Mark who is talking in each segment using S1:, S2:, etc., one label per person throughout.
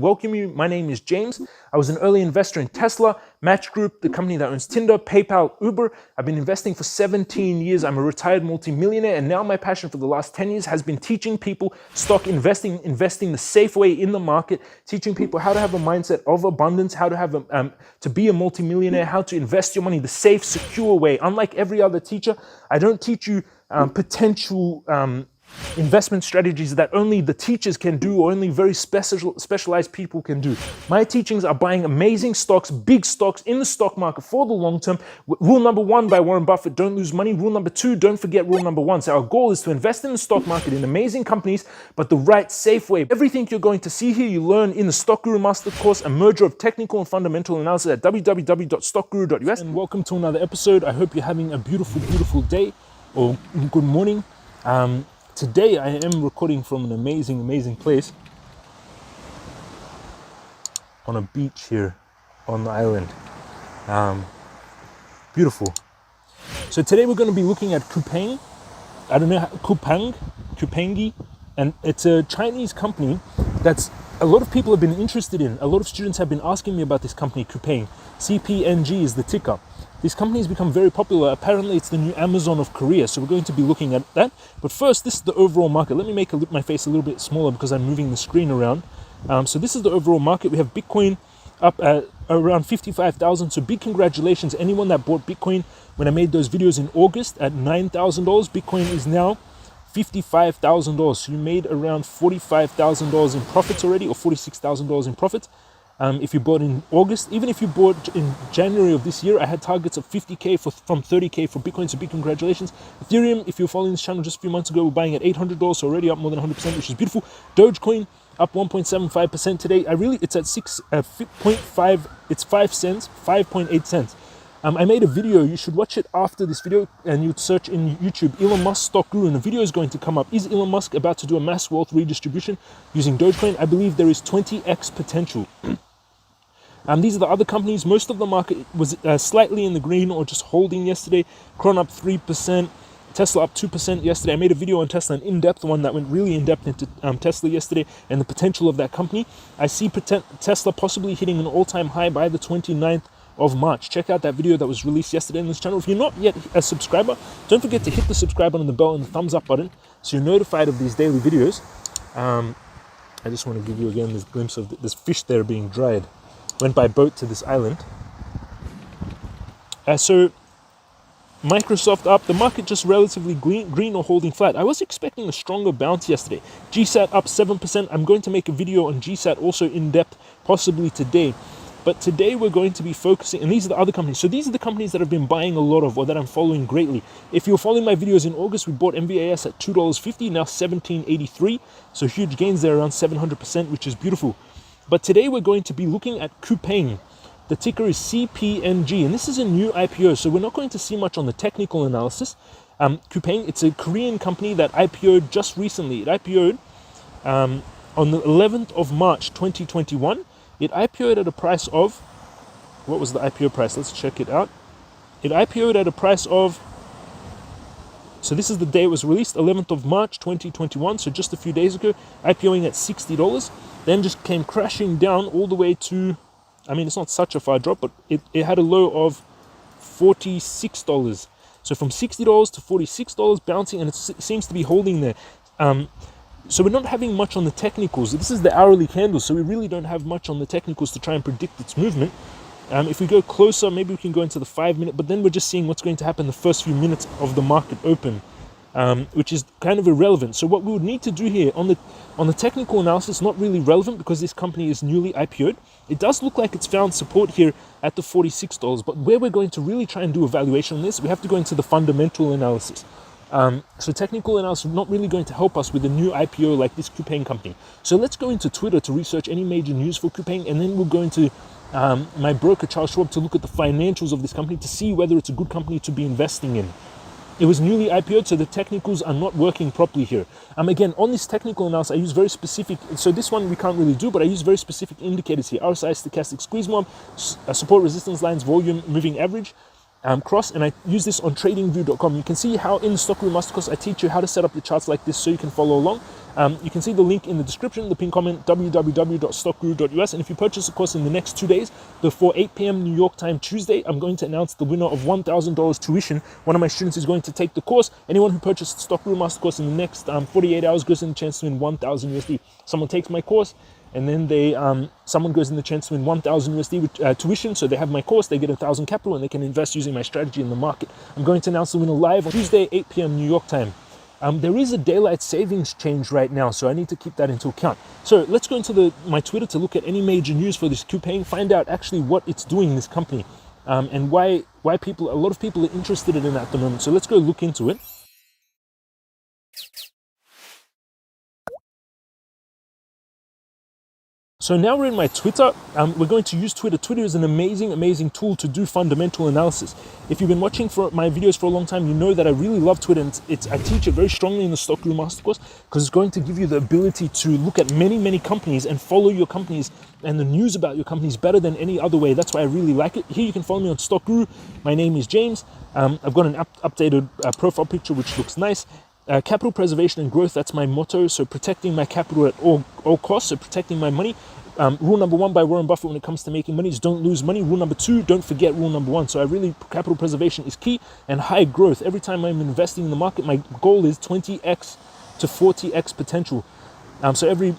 S1: welcome you. My name is James. I was an early investor in Tesla, Match Group, the company that owns Tinder, PayPal, Uber. I've been investing for 17 years. I'm a retired multimillionaire, and now my passion for the last 10 years has been teaching people stock investing the safe way in the market, teaching people how to have a mindset of abundance, how to have to be a multimillionaire, how to invest your money the safe, secure way. Unlike every other teacher, I don't teach you potential investment strategies that only the teachers can do or only very specialized people can do. My teachings are buying amazing stocks, big stocks in the stock market for the long term. Rule number 1 by Warren Buffett, don't lose money. Rule number 2, don't forget rule number 1. So our goal is to invest in the stock market in amazing companies, but the right, safe way. Everything you're going to see here, you learn in the Stock Guru Master Course, a merger of technical and fundamental analysis at www.stockguru.us. And welcome to another episode. I hope you're having a beautiful, beautiful day or good morning. Today I am recording from an amazing, amazing place on a beach here on the island. Beautiful. So today we're going to be looking at Cpng. I don't know, Cpng, and it's a Chinese company that's a lot of people have been interested in. A lot of students have been asking me about this company, Cpng. Cpng is the ticker. This company has become very popular. Apparently, it's the new Amazon of Korea. So we're going to be looking at that. But first, this is the overall market. Let me make my face a little bit smaller because I'm moving the screen around. So this is the overall market. We have Bitcoin up at around 55,000. So big congratulations. Anyone that bought Bitcoin when I made those videos in August at $9,000, Bitcoin is now $55,000. So you made around $45,000 in profits already, or $46,000 in profits. If you bought in August, even if you bought in January of this year, I had targets of 50K from 30K for Bitcoin, so big congratulations. Ethereum, if you were following this channel just a few months ago, we're buying at $800, so already up more than 100%, which is beautiful. Dogecoin up 1.75% today. It's at 6.5, it's 5 cents, 5.8 cents. I made a video, you should watch it after this video, and you'd search in YouTube, Elon Musk Stock Guru, and the video is going to come up. Is Elon Musk about to do a mass wealth redistribution using Dogecoin? I believe there is 20x potential. These are the other companies. Most of the market was slightly in the green or just holding yesterday. Cron up 3%, Tesla up 2% yesterday. I made a video on Tesla, an in-depth one that went really in-depth into Tesla yesterday and the potential of that company. I see Tesla possibly hitting an all-time high by the 29th of March. Check out that video that was released yesterday on this channel. If you're not yet a subscriber, don't forget to hit the subscribe button and the bell and the thumbs up button so you're notified of these daily videos. I just want to give you again this glimpse of this fish there being dried. Went by boat to this island. So Microsoft up, the market just relatively green or holding flat. I was expecting a stronger bounce yesterday. GSAT up 7%. I'm going to make a video on GSAT also in depth, possibly today. But today we're going to be focusing, and these are the other companies. So these are the companies that I've been buying a lot of, or that I'm following greatly. If you're following my videos in August, we bought MVAS at $2.50, now $17.83. So huge gains there, around 700%, which is beautiful. But today we're going to be looking at Cpng. The ticker is Cpng, and this is a new IPO, so we're not going to see much on the technical analysis. Cpng, it's a Korean company that IPO'd just recently. It IPO'd on the 11th of March 2021. It IPO'd at a price of, what was the IPO price? Let's check it out. It IPO'd at a price of, so this is the day it was released, 11th of March 2021, so just a few days ago, IPOing at $60. Then just came crashing down all the way to, I mean, it's not such a far drop, but it had a low of $46. So from $60 to $46 bouncing, and it seems to be holding there. So we're not having much on the technicals. This is the hourly candle, so we really don't have much on the technicals to try and predict its movement. If we go closer, maybe we can go into the 5 minute, but then we're just seeing what's going to happen the first few minutes of the market open. Which is kind of irrelevant. So what we would need to do here on the technical analysis, not really relevant because this company is newly IPO'd. It does look like it's found support here at the $46, but where we're going to really try and do a valuation on this, we have to go into the fundamental analysis. So technical analysis is not really going to help us with a new IPO like this Cpng company. So let's go into Twitter to research any major news for Cpng, and then we'll go into my broker Charles Schwab to look at the financials of this company to see whether it's a good company to be investing in. It was newly IPO'd, so the technicals are not working properly here. Again, on this technical analysis, I use very specific, so this one we can't really do, but I use very specific indicators here. RSI, stochastic squeeze mob, support resistance lines, volume, moving average, cross, and I use this on tradingview.com. You can see how in the Stock Guru Masterclass I teach you how to set up your charts like this so you can follow along. You can see the link in the description, the pinned comment, www.stockguru.us. And if you purchase a course in the next 2 days, before 8 p.m. New York time Tuesday, I'm going to announce the winner of $1,000 tuition. One of my students is going to take the course. Anyone who purchased Stock Guru Master Course in the next 48 hours goes in the chance to win 1,000 USD. Someone takes my course, and then someone goes in the chance to win 1,000 USD with tuition. So they have my course, they get 1,000 capital, and they can invest using my strategy in the market. I'm going to announce the winner live on Tuesday, 8 p.m. New York time. There is a daylight savings change right now, so I need to keep that into account. So let's go into my Twitter to look at any major news for this Cpng, find out actually what it's doing in this company, and why a lot of people are interested in it at the moment. So let's go look into it. So now we're in my Twitter. We're going to use Twitter. Twitter is an amazing tool to do fundamental analysis. If you've been watching my videos for a long time, you know that I really love Twitter, and I teach it very strongly in the Stock Guru Master Course, because it's going to give you the ability to look at many companies and follow your companies and the news about your companies better than any other way. That's why I really like it. Here you can follow me on Stock Guru. My name is James. I've got an updated profile picture which looks nice. Capital preservation and growth, that's my motto. So protecting my capital at all costs, so protecting my money. Rule number 1 by Warren Buffett when it comes to making money is don't lose money. Rule number 2, don't forget rule number 1. So capital preservation is key, and high growth. Every time I'm investing in the market, my goal is 20x to 40x potential. So every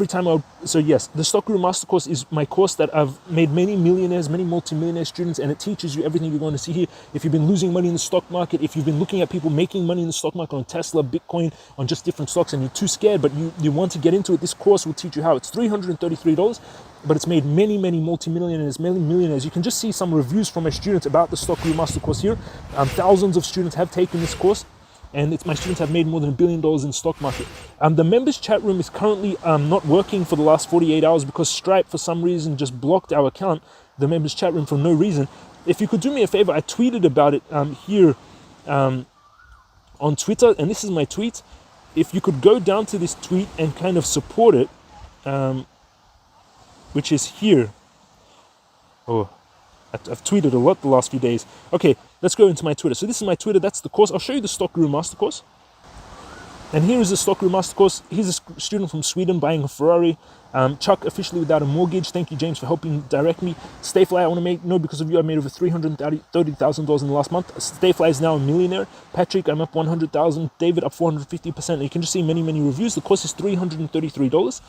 S1: time yes, the Stock Guru Master Course is my course that I've made many millionaires, many multi-millionaire students, and it teaches you everything you're going to see here. If you've been losing money in the stock market, if you've been looking at people making money in the stock market on Tesla, Bitcoin, on just different stocks, and you're too scared, but you want to get into it, this course will teach you how. It's $333, but it's made many multi-millionaires, many millionaires. You can just see some reviews from my students about the Stock Guru Master Course here. Thousands of students have taken this course, and my students have made more than $1 billion in stock market. The members chat room is currently not working for the last 48 hours because Stripe for some reason just blocked our account, the members chat room, for no reason. If you could do me a favor, I tweeted about it here on Twitter, and this is my tweet. If you could go down to this tweet and kind of support it, which is here. Oh, I've tweeted a lot the last few days. Okay, let's go into my Twitter. So this is my Twitter. That's the course. I'll show you the Stock Guru Master Course. And here is the Stock Guru Master Course. He's a student from Sweden buying a Ferrari. Chuck, officially without a mortgage. Thank you, James, for helping direct me. Stayfly, I want to know because of you, I made over $330,000 in the last month. Stayfly is now a millionaire. Patrick, I'm up 100,000. David, up 450%. And you can just see many reviews. The course is $333.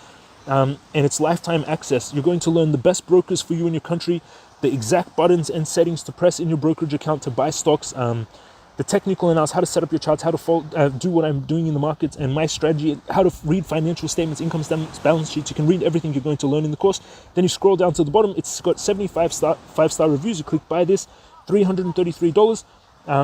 S1: And it's lifetime access. You're going to learn the best brokers for you in your country, the exact buttons and settings to press in your brokerage account to buy stocks, the technical analysis, how to set up your charts, how to do what I'm doing in the markets, and my strategy, how to read financial statements, income statements, balance sheets. You can read everything you're going to learn in the course. Then you scroll down to the bottom. It's got 75 five-star reviews. You click buy this, $333.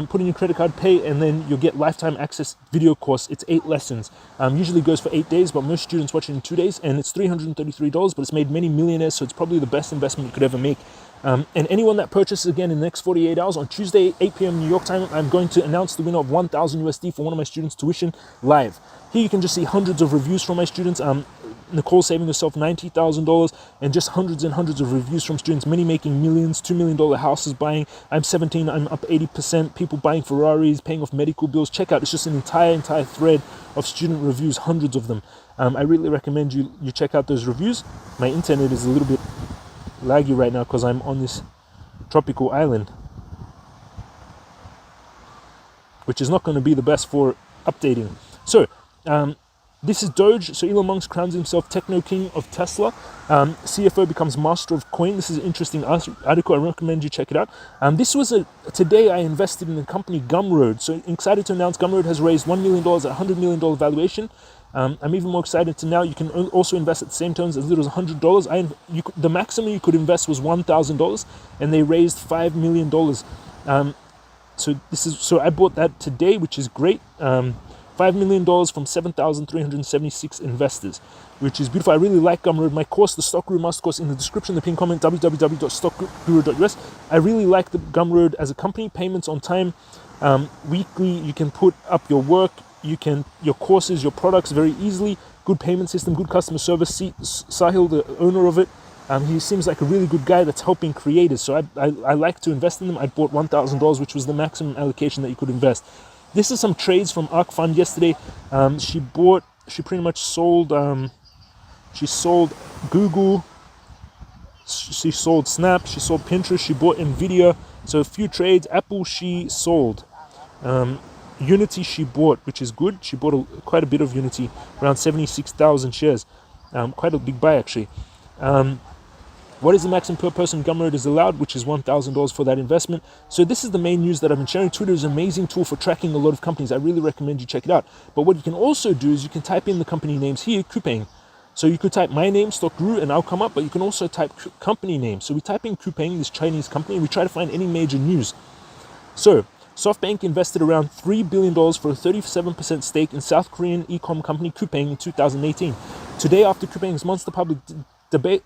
S1: Put in your credit card, pay, and then you'll get lifetime access video course. It's 8 lessons. Usually goes for 8 days, but most students watch it in 2 days, and it's $333, but it's made many millionaires, so it's probably the best investment you could ever make. And anyone that purchases again in the next 48 hours, on Tuesday, 8 p.m. New York time, I'm going to announce the winner of 1,000 USD for one of my students' tuition live. Here you can just see hundreds of reviews from my students. Nicole saving herself $90,000, and just hundreds and hundreds of reviews from students, many making millions, $2 million houses buying. I'm 17, I'm up 80%, people buying Ferraris, paying off medical bills. Check out, it's just an entire thread of student reviews, hundreds of them. I really recommend you check out those reviews. My internet is a little bit laggy right now because I'm on this tropical island, which is not going to be the best for updating. So, this is Doge. So Elon Musk crowns himself Techno King of Tesla. CFO becomes master of coin. This is an interesting article. I recommend you check it out. Today I invested in the company Gumroad. So excited to announce Gumroad has raised $1 million at $100 million valuation. I'm even more excited to now you can also invest at the same terms as little as $100. The maximum you could invest was $1,000, and they raised $5 million. So I bought that today, which is great. $5 million from 7,376 investors, which is beautiful. I really like Gumroad. My course, the Stock Guru Master Course, in the description, the pinned comment, www.stockguru.us. I really like the Gumroad as a company. Payments on time, weekly. You can put up your work, your courses, your products very easily. Good payment system, good customer service. Sahil, the owner of it, he seems like a really good guy that's helping creators. So I like to invest in them. I bought $1,000, which was the maximum allocation that you could invest. This is some trades from ARK Fund yesterday. she pretty much sold. She sold Google. She sold Snap. She sold Pinterest. She bought Nvidia. So a few trades. Apple she sold. Unity she bought, which is good. She bought quite a bit of Unity, around 76,000 shares. Quite a big buy actually. What is the maximum per person Gumroad is allowed, which is $1,000 for that investment. So this is the main news that I've been sharing. Twitter is an amazing tool for tracking a lot of companies. I really recommend you check it out. But what you can also do is you can type in the company names here, Cpng. So you could type my name, Stock Guru, and I'll come up, but you can also type company name. So we type in Cpng, this Chinese company, and we try to find any major news. So SoftBank invested around $3 billion for a 37% stake in South Korean e-com company Cpng in 2018. Today, after Cpng's monster public debut,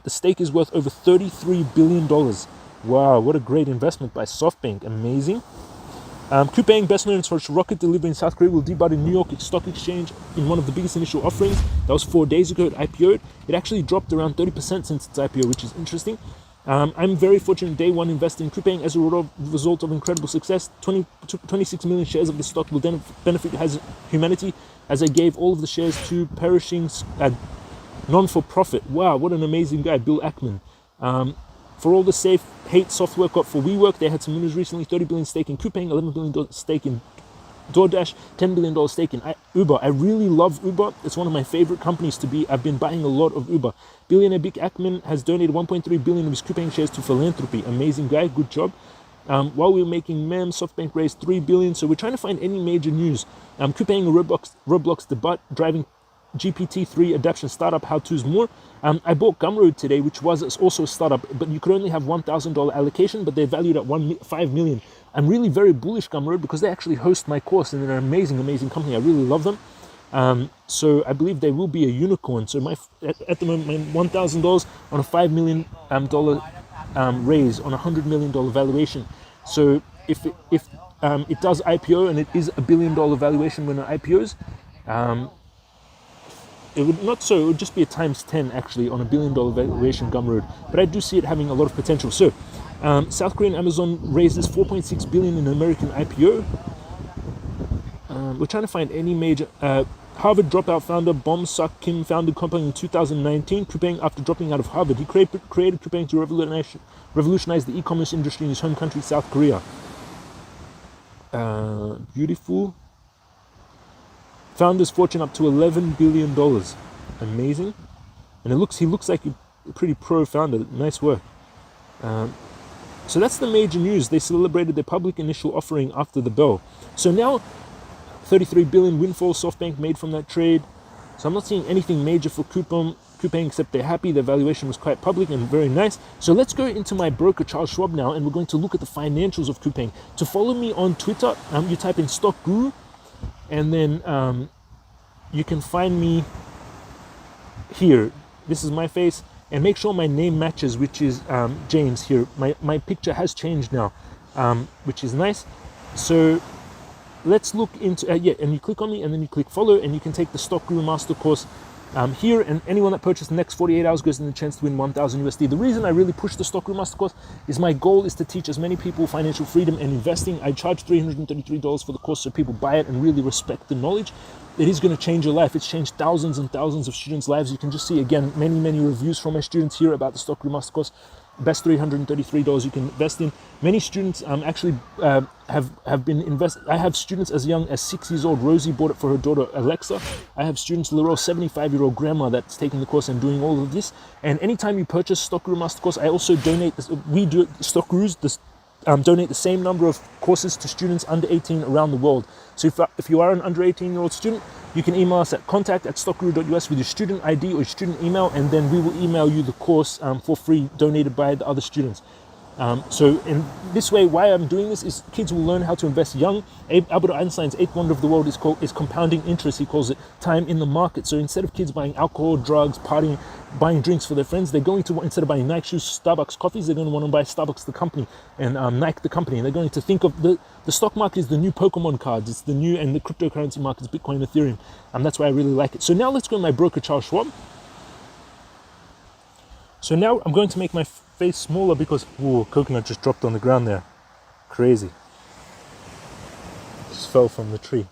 S1: the stake is worth over $33 billion. Wow, what a great investment by SoftBank. Amazing. Cpng, best known for its rocket delivery in South Korea, will debut in New York Stock Exchange in one of the biggest initial offerings. That was 4 days ago. It IPO'd. It actually dropped around 30% since its IPO, which is interesting. I'm very fortunate day one invested in Cpng as a result of incredible success. 26 million shares of the stock will then benefit humanity as I gave all of the shares to perishing non-for-profit. Wow, what an amazing guy, Bill Ackman. For all the safe hate software got for WeWork, they had some news recently. 30 billion stake in Cpng, $11 billion stake in DoorDash, $10 billion stake in Uber. I really love Uber. It's one of my favorite companies to be. I've been buying a lot of Uber. Billionaire Bill Ackman has donated 1.3 billion of his Cpng shares to philanthropy. Amazing guy, good job. While we were making memes, SoftBank raised 3 billion. So we're trying to find any major news. Cpng Roblox debut driving GPT-3 adaptation startup how-tos more. I bought Gumroad today, which was also a startup, but you could only have $1,000 allocation, but they're valued at 5 million. I'm really very bullish Gumroad because they actually host my course and they're an amazing company. I really love them. So I believe they will be a unicorn. So at the moment, my $1,000 on a $5 million raise on a $100 million valuation. So if it does IPO and it is $1 billion valuation when it IPOs, it would just be a times 10 actually on $1 billion valuation Gumroad. But I do see it having a lot of potential. So South Korean Amazon raises 4.6 billion in an American IPO. We're trying to find any major. Harvard dropout founder Bom Suk Kim founded company in 2019. Cpng, after dropping out of Harvard, he created Cpng to revolutionize the e-commerce industry in his home country, South Korea. Beautiful. Founder's fortune up to $11 billion. Amazing. And he looks like a pretty pro founder. Nice work. So that's the major news. They celebrated their public initial offering after the bell. So now 33 billion windfall SoftBank made from that trade. So I'm not seeing anything major for Cpng except they're happy. Their valuation was quite public and very nice. So let's go into my broker Charles Schwab now, and we're going to look at the financials of Cpng. To follow me on Twitter, you type in Stock Guru, and then you can find me here. This is my face, and make sure my name matches, which is James here. My picture has changed now, which is nice. So let's look into and you click on me and then you click follow, and you can take the Stock Guru Master Course here, and anyone that purchases the next 48 hours goes in the chance to win 1,000 USD. The reason I really push the Stock Guru Master Course is my goal is to teach as many people financial freedom and investing. I charge $333 for the course so people buy it and really respect the knowledge. It is going to change your life. It's changed thousands and thousands of students' lives. You can just see, again, many reviews from my students here about the Stock Guru Master Course. Best $333 you can invest in. Many students actually have been invested. I have students as young as 6 years old. Rosie bought it for her daughter Alexa. I have students, Laurel, 75-year-old grandma that's taking the course and doing all of this. And anytime you purchase Stock Guru Master Course, I also donate this. We do Stock Gurus. Donate the same number of courses to students under 18 around the world. So if you are an under 18-year-old student, you can email us at contact@stockguru.us with your student ID or your student email, and then we will email you the course for free, donated by the other students. So in this way, why I'm doing this is kids will learn how to invest young. Albert Einstein's eighth wonder of the world is compounding interest. He calls it time in the market. So instead of kids buying alcohol, drugs, partying, buying drinks for their friends, they're going to, instead of buying Nike shoes, Starbucks coffees, they're going to want to buy Starbucks the company and Nike the company. And they're going to think of the stock market is the new Pokemon cards. It's the new, and the cryptocurrency market is Bitcoin, Ethereum. That's why I really like it. So now let's go to my broker, Charles Schwab. So now I'm going to make my face smaller because, whoa, coconut just dropped on the ground there. Crazy. Just fell from the tree.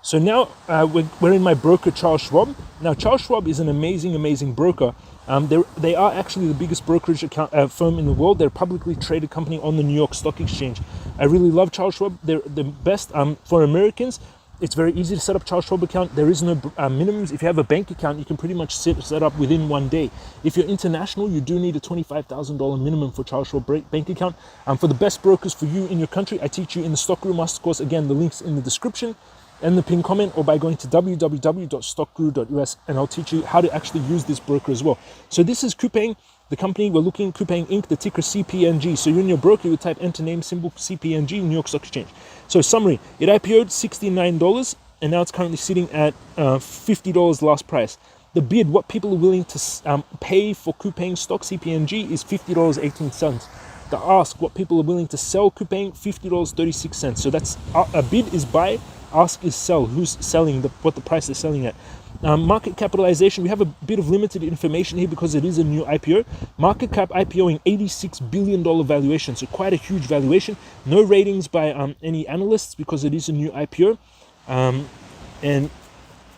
S1: So now we're in my broker, Charles Schwab. Now, Charles Schwab is an amazing broker. They are actually the biggest brokerage firm in the world. They're a publicly traded company on the New York Stock Exchange. I really love Charles Schwab. They're the best for Americans. It's very easy to set up a Charles Schwab account. There is no minimums. If you have a bank account, you can pretty much set up within one day. If you're international, you do need a $25,000 minimum for Charles Schwab bank account. For the best brokers for you in your country, I teach you in the Stockguru Master Course. Again, the link's in the description and the pinned comment, or by going to www.stockguru.us, and I'll teach you how to actually use this broker as well. So this is Cpng, the company we're looking, Cpng Inc., the ticker Cpng. So you're in your broker, you type enter name symbol Cpng, New York Stock Exchange. So summary, it IPO'd $69 and now it's currently sitting at $50 last price. The bid, what people are willing to pay for Cpng stock Cpng is $50.18. The ask, what people are willing to sell Cpng, $50.36. So that's a bid is buy, ask is sell. Who's selling, what the price is selling at. Market capitalization, we have a bit of limited information here because it is a new IPO. Market cap IPOing $86 billion valuation, so quite a huge valuation. No ratings by any analysts because it is a new IPO. And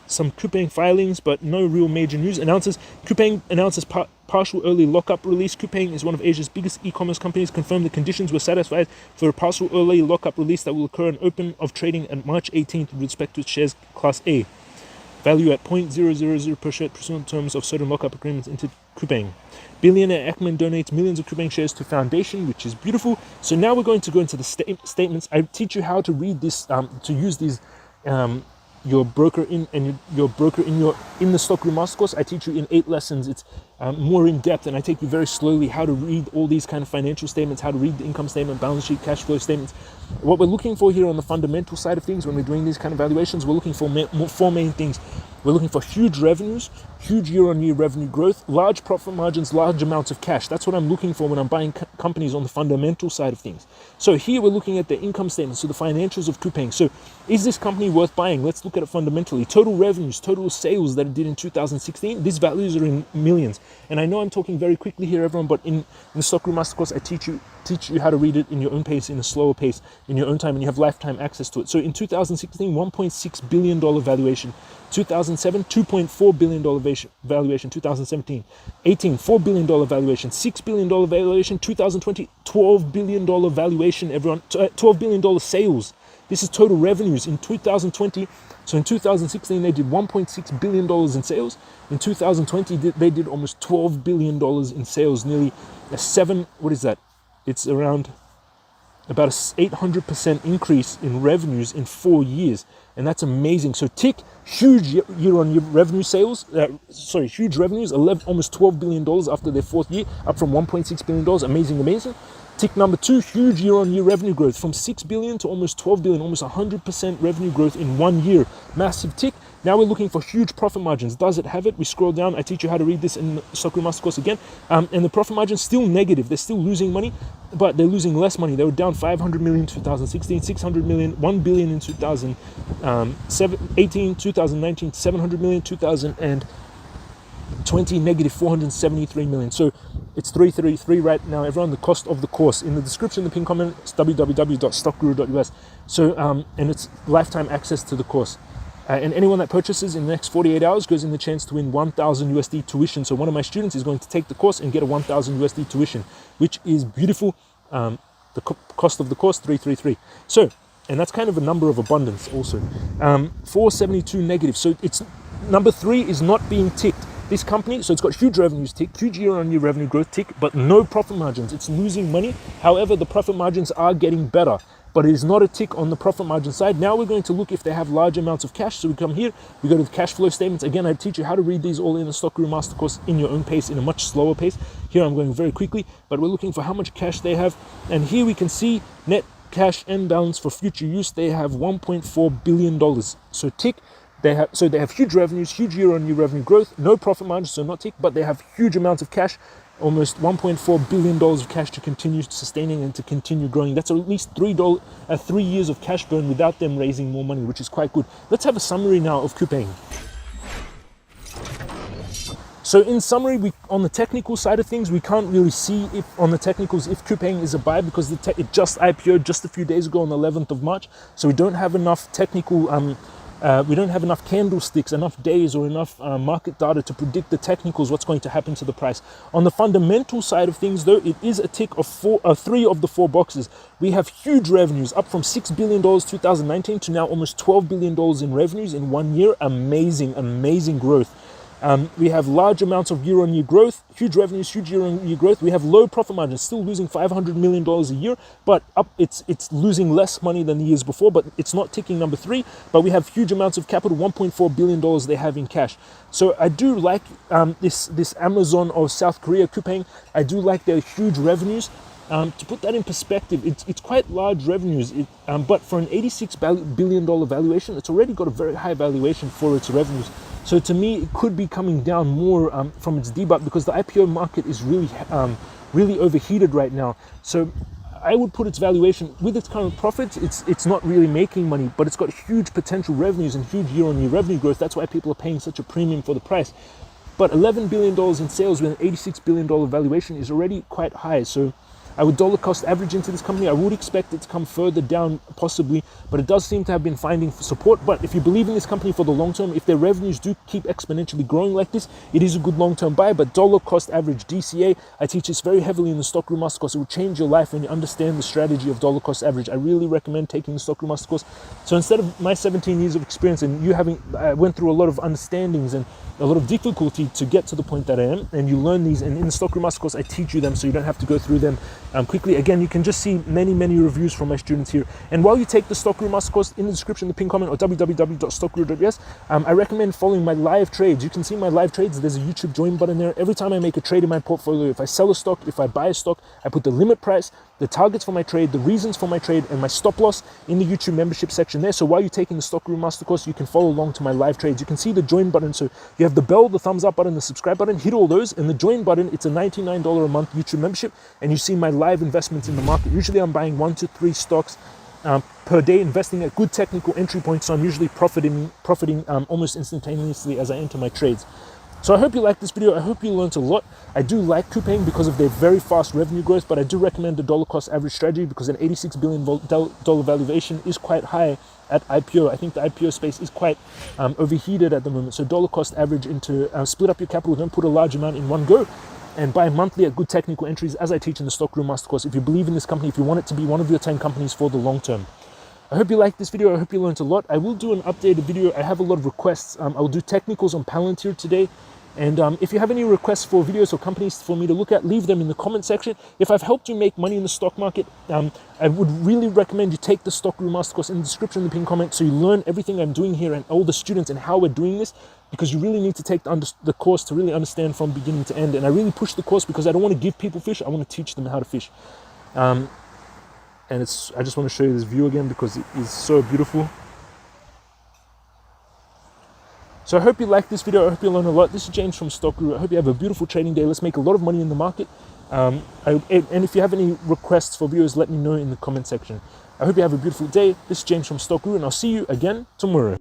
S1: some Cpng filings, but no real major news. Cpng announces partial early lockup release. Cpng is one of Asia's biggest e-commerce companies. Confirmed the conditions were satisfied for a partial early lockup release that will occur on open of trading at March 18th with respect to its shares Class A. Value at 0.000 per share pursuant to terms of certain lockup agreements into Cpng. Billionaire Ekman donates millions of Cpng shares to foundation, which is beautiful. So now we're going to go into the statements. I teach you how to read this, to use these your broker in the Stockguru Master Course. I teach you in 8 lessons. It's more in depth, and I take you very slowly how to read all these kind of financial statements, how to read the income statement, balance sheet, cash flow statements. What we're looking for here on the fundamental side of things when we're doing these kind of valuations, we're looking for 4 main things. We're looking for huge revenues, huge year-on-year revenue growth, large profit margins, large amounts of cash. That's what I'm looking for when I'm buying companies on the fundamental side of things. So here we're looking at the income statement, so the financials of Cpng. So is this company worth buying? Let's look at it fundamentally. Total revenues, total sales that it did in 2016, these values are in millions. And I know I'm talking very quickly here, everyone, but in the Stockguru Master Course, I teach you how to read it in your own pace, in a slower pace, in your own time, and you have lifetime access to it. So in 2016, $1.6 billion valuation. 2007, $2.4 billion valuation. 2017, 18, $4 billion valuation. $6 billion valuation. 2020, $12 billion valuation, everyone. $12 billion sales. This is total revenues in 2020. So in 2016, they did $1.6 billion in sales. In 2020, they did almost $12 billion in sales, nearly it's around about a 800% increase in revenues in 4 years. And that's amazing. So tick, huge year-on-year revenue huge revenues, almost $12 billion after their 4th year, up from $1.6 billion. Amazing. Tick number 2, huge year-on-year revenue growth from 6 billion to almost 12 billion, almost 100% revenue growth in 1 year. Massive tick. Now we're looking for huge profit margins. Does it have it? We scroll down. I teach you how to read this in the Stockguru Master Course again. And the profit margin still negative. They're still losing money, but they're losing less money. They were down 500 million in 2016, 600 million, 1 billion in 2018, 2019, 700 million, 2020, negative 473 million. So it's 333 right now, everyone. The cost of the course in the description, the pinned comment, it's www.stockguru.us. So and it's lifetime access to the course. And anyone that purchases in the next 48 hours goes in the chance to win 1,000 USD tuition. So one of my students is going to take the course and get a 1,000 USD tuition, which is beautiful. The cost of the course, 333. So, and that's kind of a number of abundance also. 472 negative. So it's number 3 is not being ticked. This company, so it's got huge revenues tick, huge year-on-year revenue growth tick, but no profit margins. It's losing money. However, the profit margins are getting better, but it is not a tick on the profit margin side. Now we're going to look if they have large amounts of cash. So we come here, we go to the cash flow statements. Again, I teach you how to read these all in the Stockguru Master Course in your own pace, in a much slower pace. Here I'm going very quickly, but we're looking for how much cash they have. And here we can see net cash and balance for future use. They have $1.4 billion. So tick. They have huge revenues, huge year-on-year revenue growth, no profit margins, so not tick, but they have huge amounts of cash, almost $1.4 billion of cash to continue sustaining and to continue growing. That's at least 3 years of cash burn without them raising more money, which is quite good. Let's have a summary now of Cpng. So in summary, on the technical side of things, we can't really see if on the technicals if Cpng is a buy because it just IPO'd just a few days ago on the 11th of March. So we don't have enough technical We don't have enough candlesticks, enough days, or enough market data to predict the technicals, what's going to happen to the price. On the fundamental side of things, though, it is a tick of three of the four boxes. We have huge revenues, up from $6 billion 2019 to now almost $12 billion in revenues in 1 year. Amazing, amazing growth. We have large amounts of year-on-year growth, huge revenues, huge year-on-year growth. We have low profit margins, still losing $500 million a year, but it's losing less money than the years before, but it's not ticking number 3. But we have huge amounts of capital, $1.4 billion they have in cash. So I do like this Amazon of South Korea, Cpng. I do like their huge revenues. To put that in perspective, it's quite large revenues, but for an $86 billion valuation, it's already got a very high valuation for its revenues. So to me, it could be coming down more from its debut, because the IPO market is really overheated right now. So I would put its valuation with its current profits. It's not really making money, but it's got huge potential revenues and huge year-on-year revenue growth. That's why people are paying such a premium for the price. But $11 billion in sales with an $86 billion valuation is already quite high. So I would dollar cost average into this company. I would expect it to come further down possibly, but it does seem to have been finding support. But if you believe in this company for the long term, if their revenues do keep exponentially growing like this, it is a good long-term buy. But dollar cost average, DCA, I teach this very heavily in the Stockroom Master Course. It will change your life when you understand the strategy of dollar cost average. I really recommend taking the Stockroom Master Course. So instead of my 17 years of experience and you I went through a lot of understandings and a lot of difficulty to get to the point that I am, and you learn these, and in the Stockroom Master Course I teach you them so you don't have to go through them quickly. Again, you can just see many reviews from my students here. And while you take the Stockroom Master Course, in the description, the pinned comment, or www.stockroom.us, I recommend following my live trades. You can see my live trades. There's a YouTube join button there. Every time I make a trade in my portfolio, if I sell a stock, if I buy a stock, I put the limit price, the targets for my trade, the reasons for my trade, and my stop loss in the YouTube membership section there. So while you're taking the Stockroom Master Course, you can follow along to my live trades. You can see the join button. So you have the bell, the thumbs up button, the subscribe button, hit all those, and the join button, it's a $99 a month YouTube membership, and you see my live investments in the market. Usually I'm buying 1 to 3 stocks per day, investing at good technical entry points, so I'm usually profiting almost instantaneously as I enter my trades. So I hope you liked this video. I hope you learned a lot. I do like Cpng because of their very fast revenue growth, but I do recommend the dollar cost average strategy because an $86 billion valuation is quite high at IPO. I think the IPO space is quite overheated at the moment. So dollar cost average into split up your capital. Don't put a large amount in one go, and buy monthly at good technical entries, as I teach in the Stockroom Master Course. If you believe in this company, if you want it to be one of your 10 companies for the long term. I hope you liked this video. I hope you learned a lot. I will do an updated video. I have a lot of requests. I will do technicals on Palantir today. And if you have any requests for videos or companies for me to look at, leave them in the comment section. If I've helped you make money in the stock market, I would really recommend you take the Stockroom Master Course in the description, in the pinned comment, so you learn everything I'm doing here and all the students and how we're doing this, because you really need to take the course to really understand from beginning to end. And I really push the course because I don't want to give people fish. I want to teach them how to fish. And I just want to show you this view again because it is so beautiful. So I hope you liked this video. I hope you learned a lot. This is James from Stockroom. I hope you have a beautiful trading day. Let's make a lot of money in the market. And if you have any requests for videos, let me know in the comment section. I hope you have a beautiful day. This is James from Stockroom, and I'll see you again tomorrow.